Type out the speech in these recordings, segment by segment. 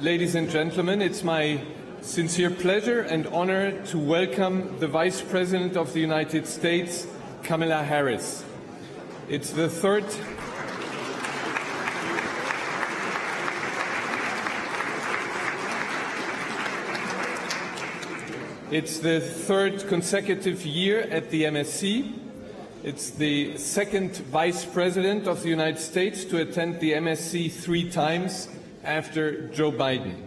ladies and gentlemen, it's my sincere pleasure and honor to welcome the Vice President of the United States, Kamala Harris. It's the third consecutive year at the MSC. It's the second Vice President of the United States to attend the MSC 3 times after Joe Biden.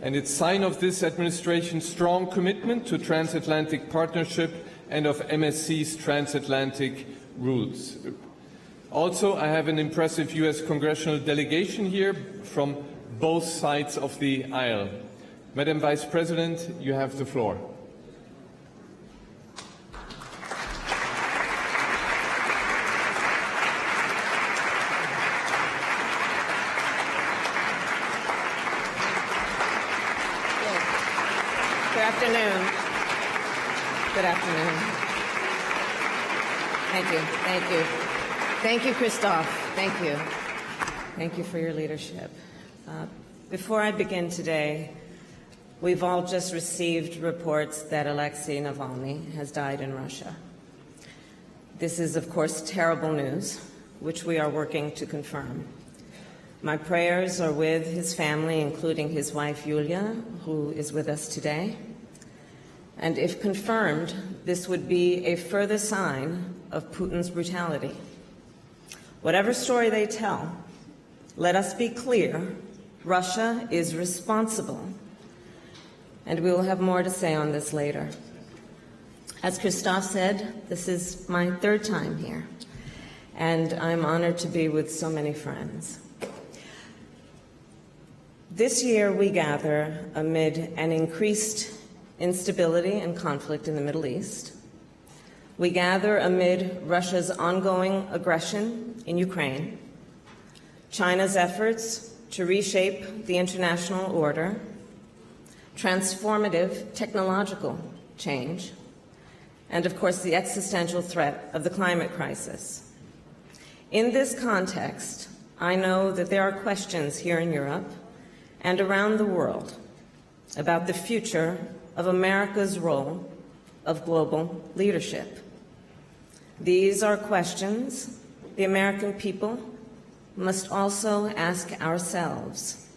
And it's a sign of this administration's strong commitment to transatlantic partnership and of MSC's transatlantic rules. Also, I have an impressive U.S. congressional delegation here from both sides of the aisle. Madam Vice President, you have the floor. Good afternoon. Thank you. Thank you. Thank you, Christophe. Thank you. Thank you for your leadership. Before I begin today, we've all just received reports that Alexei Navalny has died in Russia. This is, of course, terrible news, which we are working to confirm. My prayers are with his family, including his wife, Yulia, who is with us today. And if confirmed, this would be a further sign of Putin's brutality. Whatever story they tell, let us be clear, Russia is responsible. And we will have more to say on this later. As Christophe said, this is my 3rd time here, and I'm honored to be with so many friends. This year we gather amid an increased instability and conflict in the Middle East. We gather amid Russia's ongoing aggression in Ukraine, China's efforts to reshape the international order, transformative technological change, and of course the existential threat of the climate crisis. In this context, I know that there are questions here in Europe and around the world about the future of America's role of global leadership. These are questions the American people must also ask ourselves.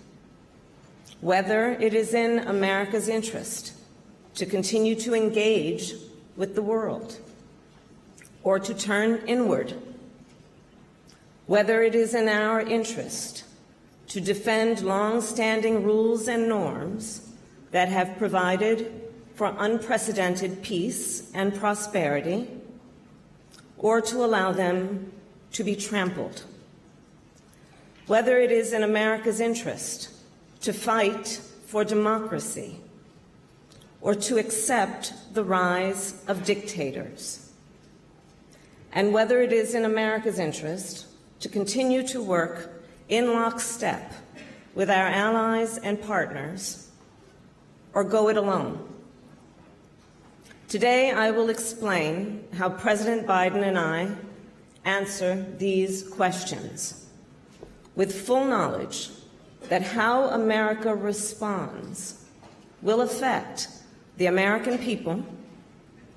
Whether it is in America's interest to continue to engage with the world or to turn inward. Whether it is in our interest to defend long-standing rules and norms that have provided for unprecedented peace and prosperity, or to allow them to be trampled. Whether it is in America's interest to fight for democracy, or to accept the rise of dictators, and whether it is in America's interest to continue to work in lockstep with our allies and partners, or go it alone. Today, I will explain how President Biden and I answer these questions, with full knowledge that how America responds will affect the American people,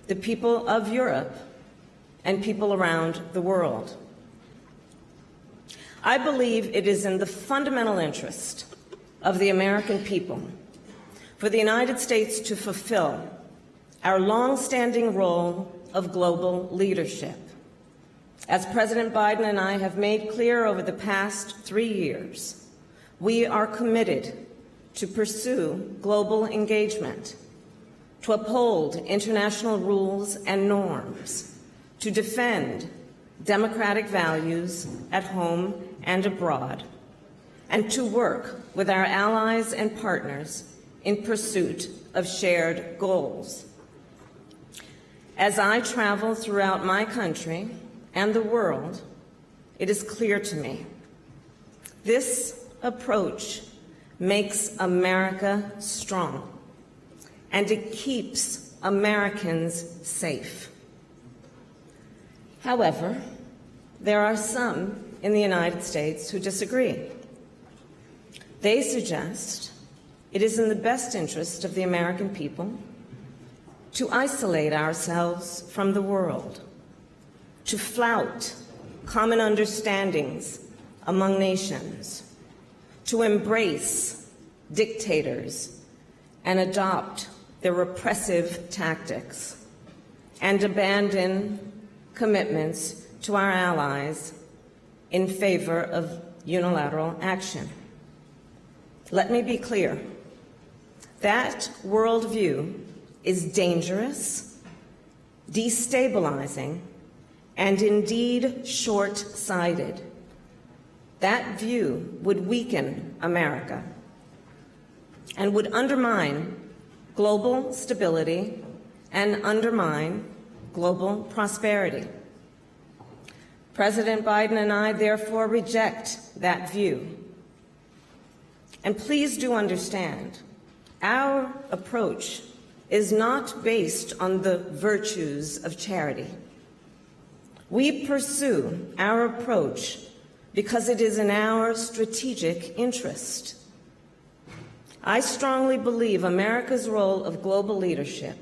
the people of Europe, and people around the world. I believe it is in the fundamental interest of the American people for the United States to fulfill our long-standing role of global leadership. As President Biden and I have made clear over the past 3 years, we are committed to pursue global engagement, to uphold international rules and norms, to defend democratic values at home and abroad, and to work with our allies and partners in pursuit of shared goals. As I travel throughout my country and the world, it is clear to me this approach makes America strong, and it keeps Americans safe. However, there are some in the United States who disagree. They suggest it is in the best interest of the American people to isolate ourselves from the world, to flout common understandings among nations, to embrace dictators and adopt their repressive tactics, and abandon commitments to our allies in favor of unilateral action. Let me be clear. That worldview is dangerous, destabilizing, and indeed short-sighted. That view would weaken America and would undermine global stability and undermine global prosperity. President Biden and I therefore reject that view. And please do understand, our approach is not based on the virtues of charity. We pursue our approach because it is in our strategic interest. I strongly believe America's role of global leadership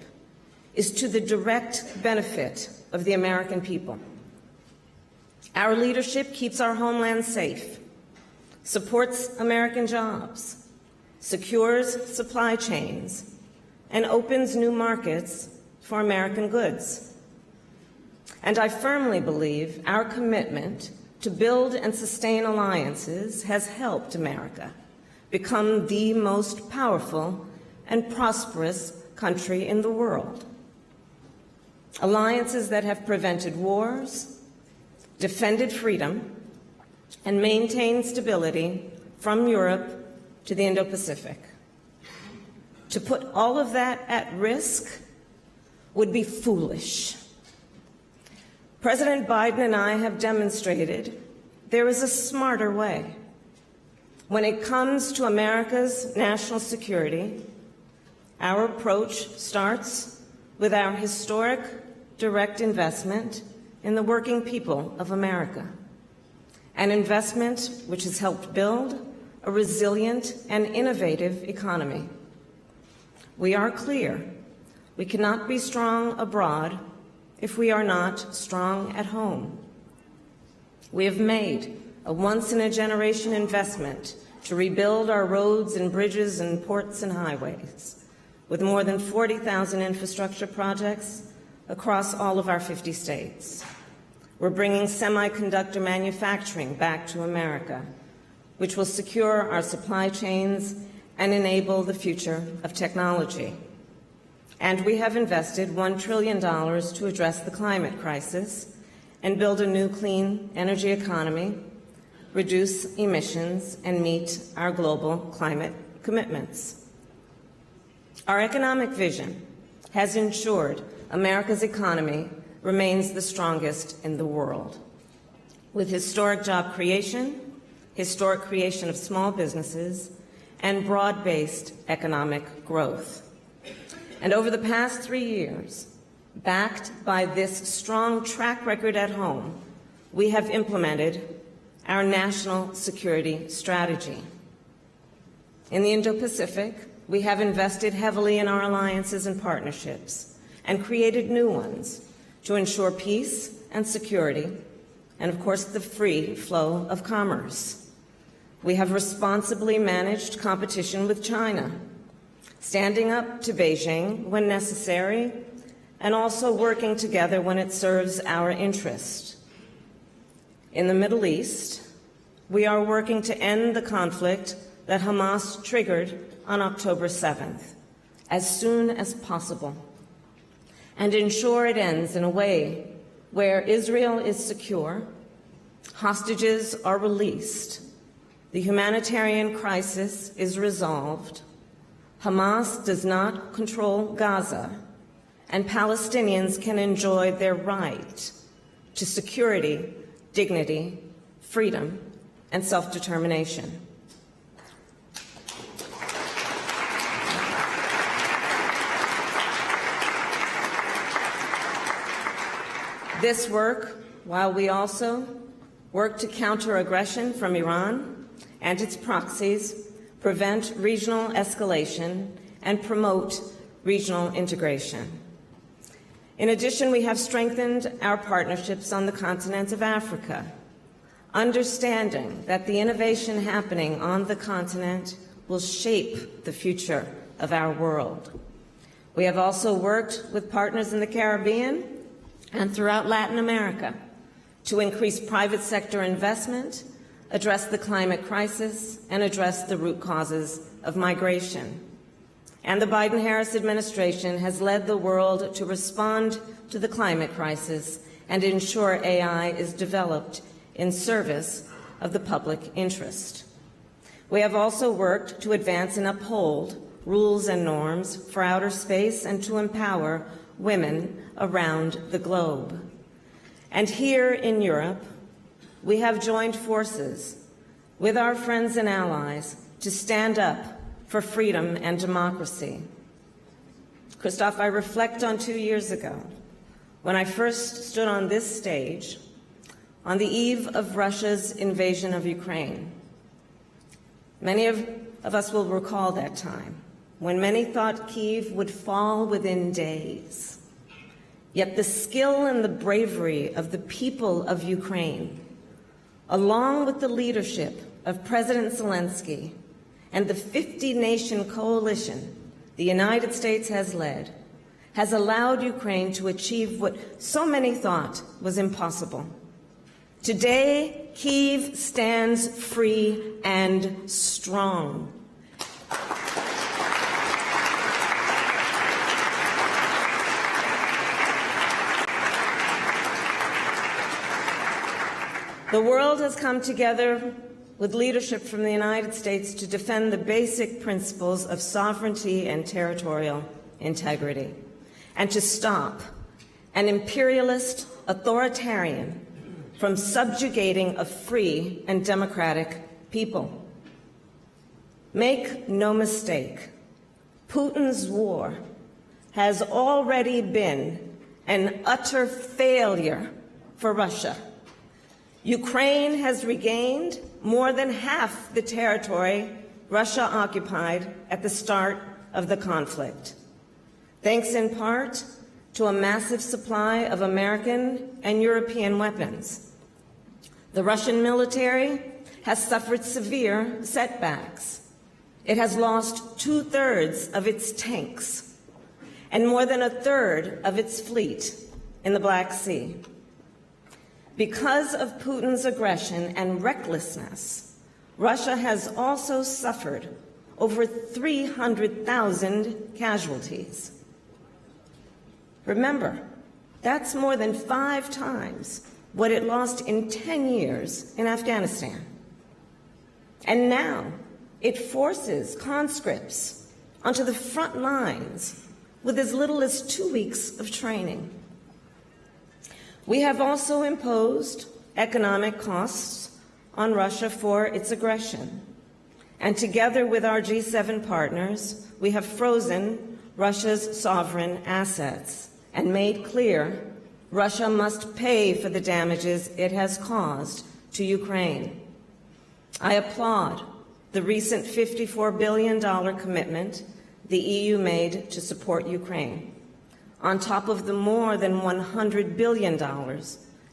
is to the direct benefit of the American people. Our leadership keeps our homeland safe, supports American jobs, secures supply chains, and opens new markets for American goods. And I firmly believe our commitment to build and sustain alliances has helped America become the most powerful and prosperous country in the world. Alliances that have prevented wars, defended freedom, and maintained stability from Europe to the Indo-Pacific. To put all of that at risk would be foolish. President Biden and I have demonstrated there is a smarter way. When it comes to America's national security, our approach starts with our historic direct investment in the working people of America, an investment which has helped build a resilient and innovative economy. We are clear we cannot be strong abroad if we are not strong at home. We have made a once-in-a-generation investment to rebuild our roads and bridges and ports and highways, with more than 40,000 infrastructure projects across all of our 50 states. We're bringing semiconductor manufacturing back to America, which will secure our supply chains and enable the future of technology. And we have invested $1 trillion to address the climate crisis and build a new clean energy economy, reduce emissions, and meet our global climate commitments. Our economic vision has ensured America's economy remains the strongest in the world, with historic job creation, historic creation of small businesses, and broad-based economic growth. And over the past 3 years, backed by this strong track record at home, we have implemented our national security strategy. In the Indo-Pacific, we have invested heavily in our alliances and partnerships and created new ones to ensure peace and security and, of course, the free flow of commerce. We have responsibly managed competition with China, standing up to Beijing when necessary, and also working together when it serves our interest. In the Middle East, we are working to end the conflict that Hamas triggered on October 7th as soon as possible and ensure it ends in a way where Israel is secure, hostages are released, the humanitarian crisis is resolved, Hamas does not control Gaza, and Palestinians can enjoy their right to security, dignity, freedom, and self-determination. This work, while we also work to counter aggression from Iran and its proxies, prevent regional escalation, and promote regional integration. In addition, we have strengthened our partnerships on the continent of Africa, understanding that the innovation happening on the continent will shape the future of our world. We have also worked with partners in the Caribbean and throughout Latin America to increase private sector investment, address the climate crisis, and address the root causes of migration. And the Biden-Harris administration has led the world to respond to the climate crisis and ensure AI is developed in service of the public interest. We have also worked to advance and uphold rules and norms for outer space and to empower women around the globe. And here in Europe, we have joined forces with our friends and allies to stand up for freedom and democracy. Christoph, I reflect on 2 years ago when I first stood on this stage on the eve of Russia's invasion of Ukraine. Many of us will recall that time when many thought Kyiv would fall within days. Yet the skill and the bravery of the people of Ukraine, along with the leadership of President Zelensky and the 50-nation coalition the United States has led, has allowed Ukraine to achieve what so many thought was impossible. Today, Kyiv stands free and strong. The world has come together with leadership from the United States to defend the basic principles of sovereignty and territorial integrity, and to stop an imperialist authoritarian from subjugating a free and democratic people. Make no mistake, Putin's war has already been an utter failure for Russia. Ukraine has regained more than half the territory Russia occupied at the start of the conflict, thanks in part to a massive supply of American and European weapons. The Russian military has suffered severe setbacks. It has lost 2/3 of its tanks and more than 1/3 of its fleet in the Black Sea. Because of Putin's aggression and recklessness, Russia has also suffered over 300,000 casualties. Remember, that's more than 5 times what it lost in 10 years in Afghanistan. And now it forces conscripts onto the front lines with as little as 2 weeks of training. We have also imposed economic costs on Russia for its aggression. And together with our G7 partners, we have frozen Russia's sovereign assets and made clear Russia must pay for the damages it has caused to Ukraine. I applaud the recent $54 billion commitment the EU made to support Ukraine, on top of the more than $100 billion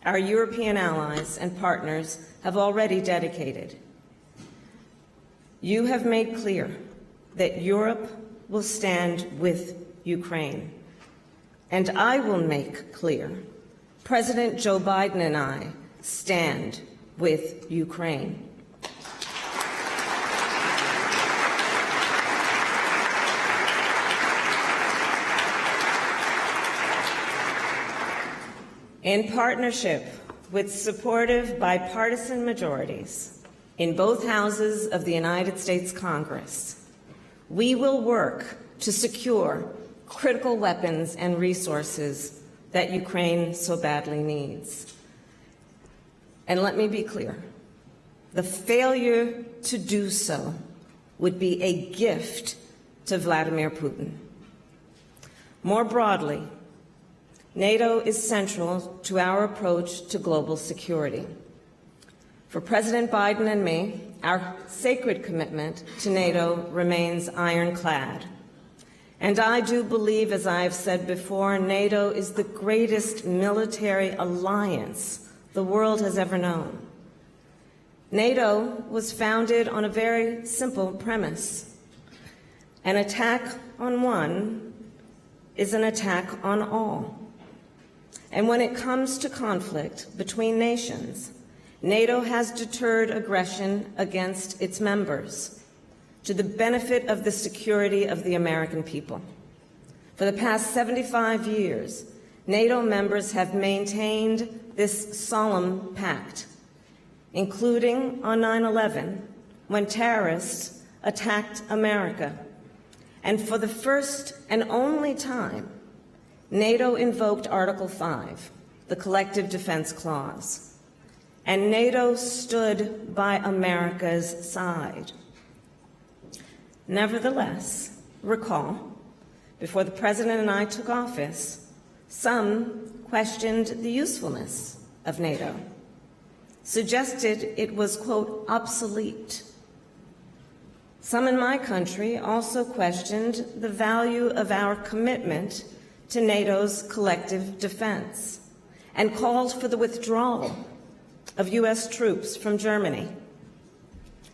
our European allies and partners have already dedicated. You have made clear that Europe will stand with Ukraine. And I will make clear, President Joe Biden and I stand with Ukraine. In partnership with supportive bipartisan majorities in both houses of the United States Congress, we will work to secure critical weapons and resources that Ukraine so badly needs. And let me be clear, the failure to do so would be a gift to Vladimir Putin. More broadly, NATO is central to our approach to global security. For President Biden and me, our sacred commitment to NATO remains ironclad. And I do believe, as I have said before, NATO is the greatest military alliance the world has ever known. NATO was founded on a very simple premise. An attack on one is an attack on all. And when it comes to conflict between nations, NATO has deterred aggression against its members to the benefit of the security of the American people. For the past 75 years, NATO members have maintained this solemn pact, including on 9/11, when terrorists attacked America. And for the first and only time, NATO invoked Article 5, the Collective Defense Clause, and NATO stood by America's side. Nevertheless, recall, before the President and I took office, some questioned the usefulness of NATO, suggested it was, quote, obsolete. Some in my country also questioned the value of our commitment to NATO's collective defense and called for the withdrawal of U.S. troops from Germany.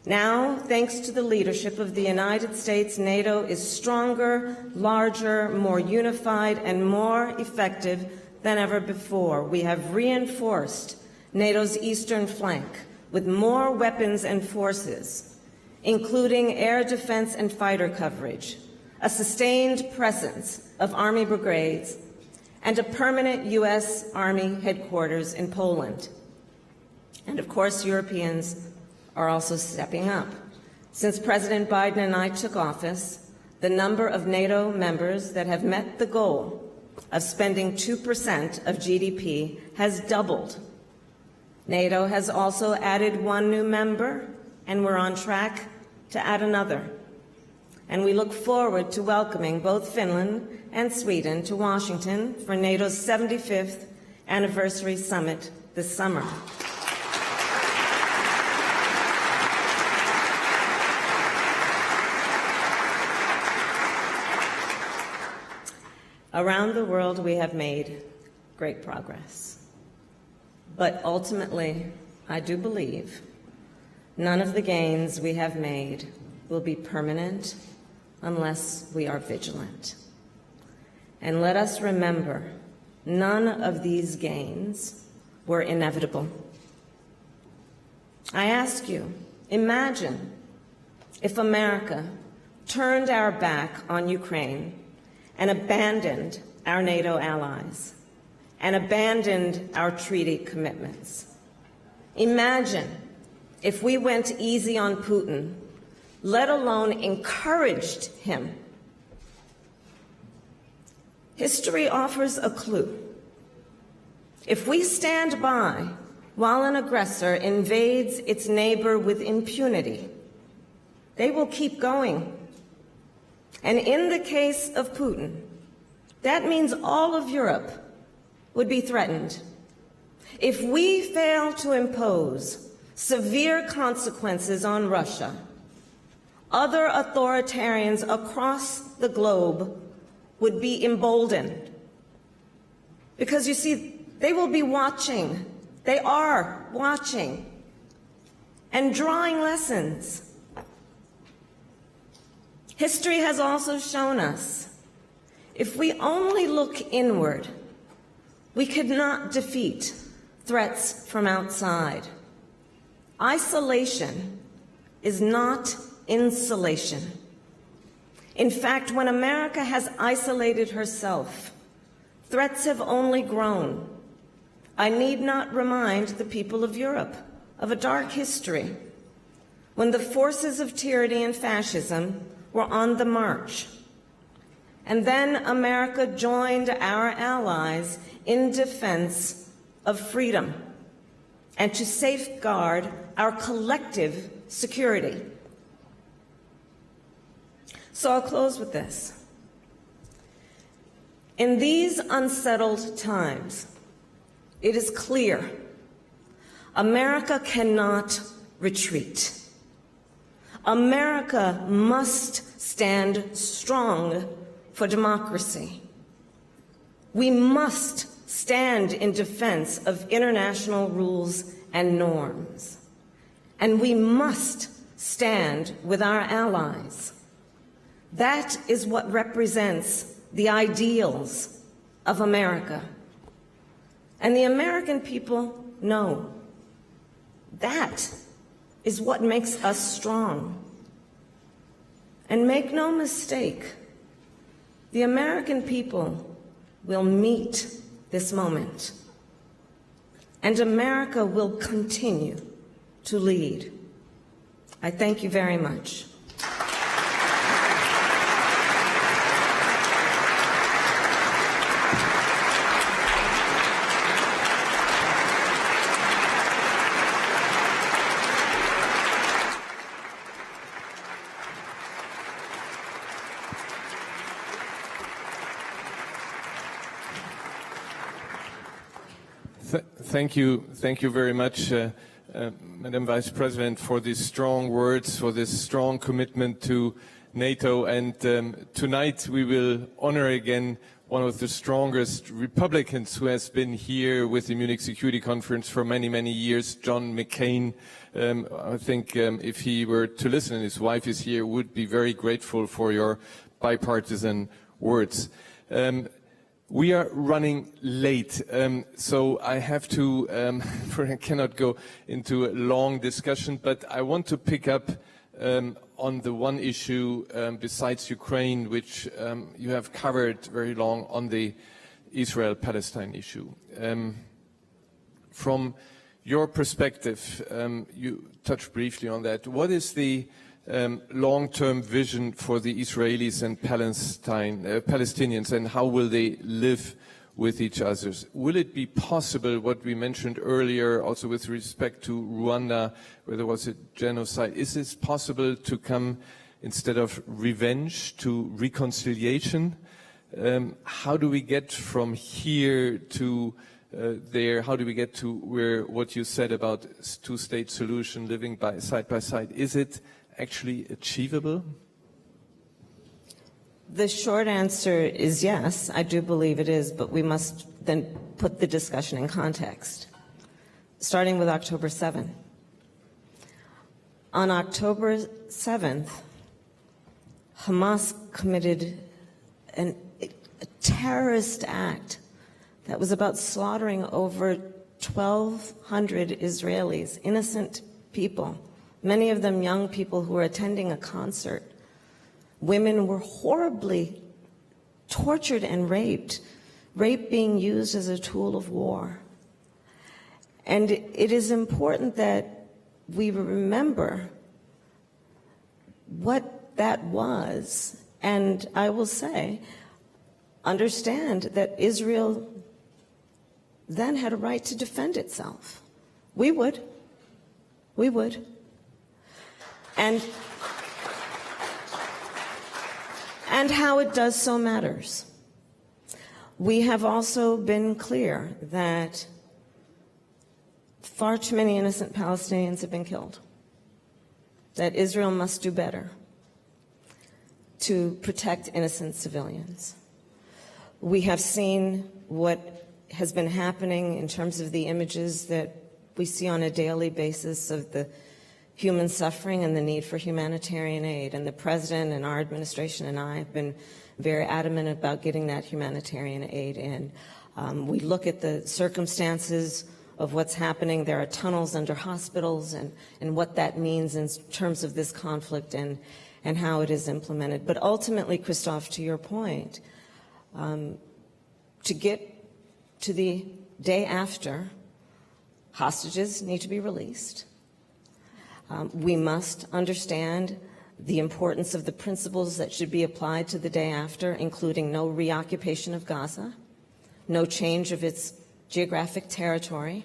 Now, thanks to the leadership of the United States, NATO is stronger, larger, more unified, and more effective than ever before. We have reinforced NATO's eastern flank with more weapons and forces, including air defense and fighter coverage, a sustained presence of Army brigades, and a permanent U.S. Army headquarters in Poland. And of course, Europeans are also stepping up. Since President Biden and I took office, the number of NATO members that have met the goal of spending 2% of GDP has doubled. NATO has also added one new member, and we're on track to add another. And we look forward to welcoming both Finland and Sweden to Washington for NATO's 75th anniversary summit this summer. Around the world, we have made great progress. But ultimately, I do believe none of the gains we have made will be permanent unless we are vigilant. And let us remember, none of these gains were inevitable. I ask you, imagine if America turned our back on Ukraine and abandoned our NATO allies, and abandoned our treaty commitments. Imagine if we went easy on Putin, let alone encouraged him. History offers a clue. If we stand by while an aggressor invades its neighbor with impunity, they will keep going. And in the case of Putin, that means all of Europe would be threatened. If we fail to impose severe consequences on Russia, other authoritarians across the globe would be emboldened. Because you see, they will be watching. They are watching and drawing lessons. History has also shown us, if we only look inward, we could not defeat threats from outside. Isolation is not insulation. In fact, when America has isolated herself, threats have only grown. I need not remind the people of Europe of a dark history when the forces of tyranny and fascism were on the march. And then America joined our allies in defense of freedom and to safeguard our collective security. So I'll close with this. In these unsettled times, it is clear America cannot retreat. America must stand strong for democracy. We must stand in defense of international rules and norms. And we must stand with our allies. That is what represents the ideals of America. And the American people know that is what makes us strong. And make no mistake, the American people will meet this moment. And America will continue to lead. I thank you very much. Thank you very much, Madam Vice President, for these strong words, for this strong commitment to NATO. And tonight we will honor again one of the strongest Republicans who has been here with the Munich Security Conference for many, many years, John McCain. I think if he were to listen, and his wife is here, would be very grateful for your bipartisan words. We are running late, so I have to, I cannot go into a long discussion, but I want to pick up on the one issue besides Ukraine, which you have covered very long, on the Israel-Palestine issue. From your perspective, you touched briefly on that. What is the long-term vision for the Israelis and Palestinians, and how will they live with each other? Will it be possible, what we mentioned earlier, also with respect to Rwanda, where there was a genocide, is it possible to come, instead of revenge, to reconciliation? How do we get from here to there? How do we get to where what you said about two-state solution, living side by side? Is it actually achievable? The short answer is yes, I do believe it is, but we must then put the discussion in context, starting with October 7th. On October 7th, Hamas committed a terrorist act that was about slaughtering over 1,200 Israelis, innocent people, many of them young people who were attending a concert. Women were horribly tortured and raped, rape being used as a tool of war. And it is important that we remember what that was. And I will say, understand that Israel then had a right to defend itself. We would. We would. And how it does so matters. We have also been clear that far too many innocent Palestinians have been killed, that Israel must do better to protect innocent civilians. We have seen what has been happening in terms of the images that we see on a daily basis of the human suffering and the need for humanitarian aid. And the President and our administration and I have been very adamant about getting that humanitarian aid in. We look at the circumstances of what's happening. There are tunnels under hospitals and what that means in terms of this conflict and how it is implemented. But ultimately, Christoph, to your point, to get to the day after, hostages need to be released. We must understand the importance of the principles that should be applied to the day after, including no reoccupation of Gaza, no change of its geographic territory,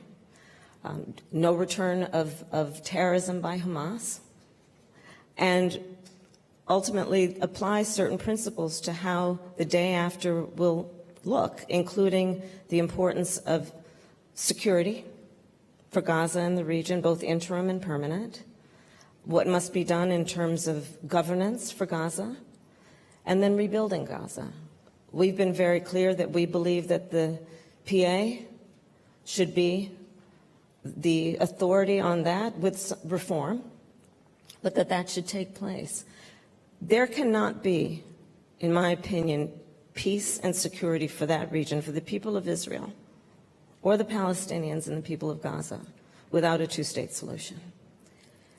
no return of terrorism by Hamas, and ultimately apply certain principles to how the day after will look, including the importance of security for Gaza and the region, both interim and permanent, what must be done in terms of governance for Gaza, and then rebuilding Gaza. We've been very clear that we believe that the PA should be the authority on that with reform, but that should take place. There cannot be, in my opinion, peace and security for that region, for the people of Israel, or the Palestinians and the people of Gaza, without a two-state solution.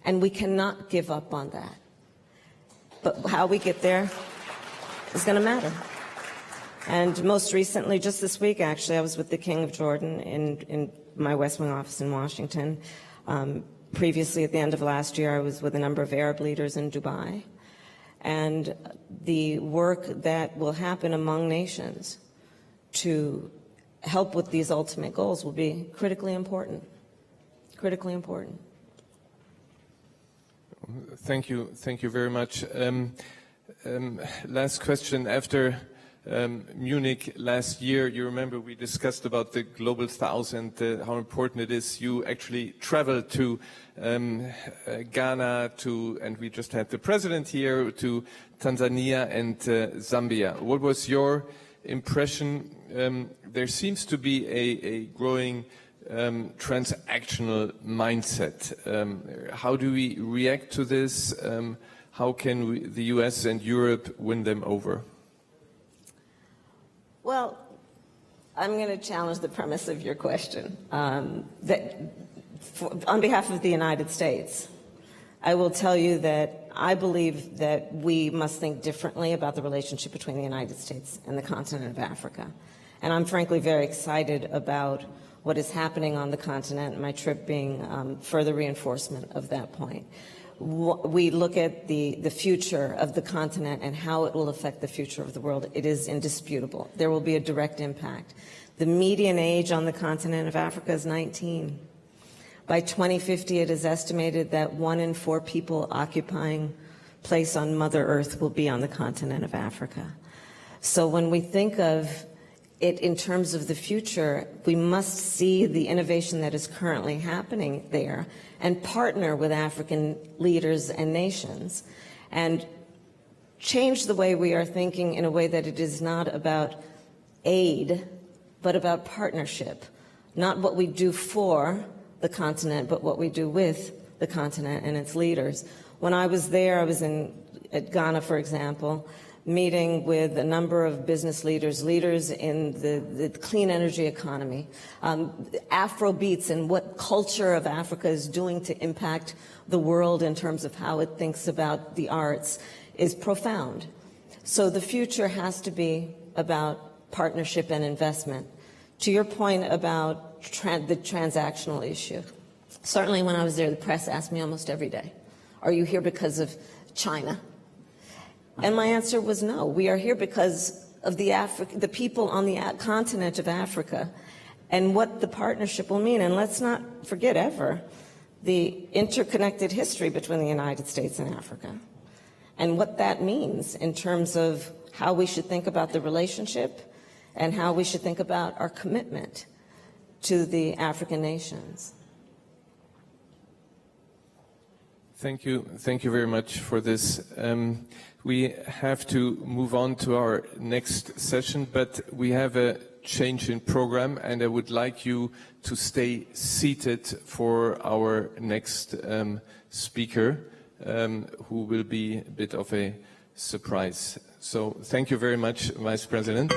And we cannot give up on that. But how we get there is going to matter. And most recently, just this week, actually, I was with the King of Jordan in my West Wing office in Washington. Previously, at the end of last year, I was with a number of Arab leaders in Dubai. And the work that will happen among nations to help with these ultimate goals will be critically important. Critically important. Thank you very much. Last question. After Munich last year, you remember we discussed about the Global South and how important it is. You actually traveled to Ghana, and we just had the president here, to Tanzania and Zambia. What was your impression? There seems to be a growing transactional mindset. How do we react to this? How can the US and Europe win them over? Well, I'm going to challenge the premise of your question. On behalf of the United States, I will tell you that I believe that we must think differently about the relationship between the United States and the continent of Africa. And I'm frankly very excited about what is happening on the continent, my trip being further reinforcement of that point. We look at the future of the continent and how it will affect the future of the world. It is indisputable. There will be a direct impact. The median age on the continent of Africa is 19. By 2050, it is estimated that 1 in 4 people occupying place on Mother Earth will be on the continent of Africa. So when we think of it in terms of the future, we must see the innovation that is currently happening there and partner with African leaders and nations and change the way we are thinking in a way that it is not about aid, but about partnership. Not what we do for the continent, but what we do with the continent and its leaders. When I was there, I was at Ghana, for example, meeting with a number of business leaders in the clean energy economy, Afrobeats and what culture of Africa is doing to impact the world in terms of how it thinks about the arts is profound. So the future has to be about partnership and investment. To your point about the transactional issue, certainly when I was there, the press asked me almost every day, are you here because of China? And my answer was no. We are here because of the people on the continent of Africa and what the partnership will mean. And let's not forget ever the interconnected history between the United States and Africa and what that means in terms of how we should think about the relationship and how we should think about our commitment to the African nations. Thank you very much for this. We have to move on to our next session, but we have a change in program, and I would like you to stay seated for our next speaker, who will be a bit of a surprise. So thank you very much, Vice President.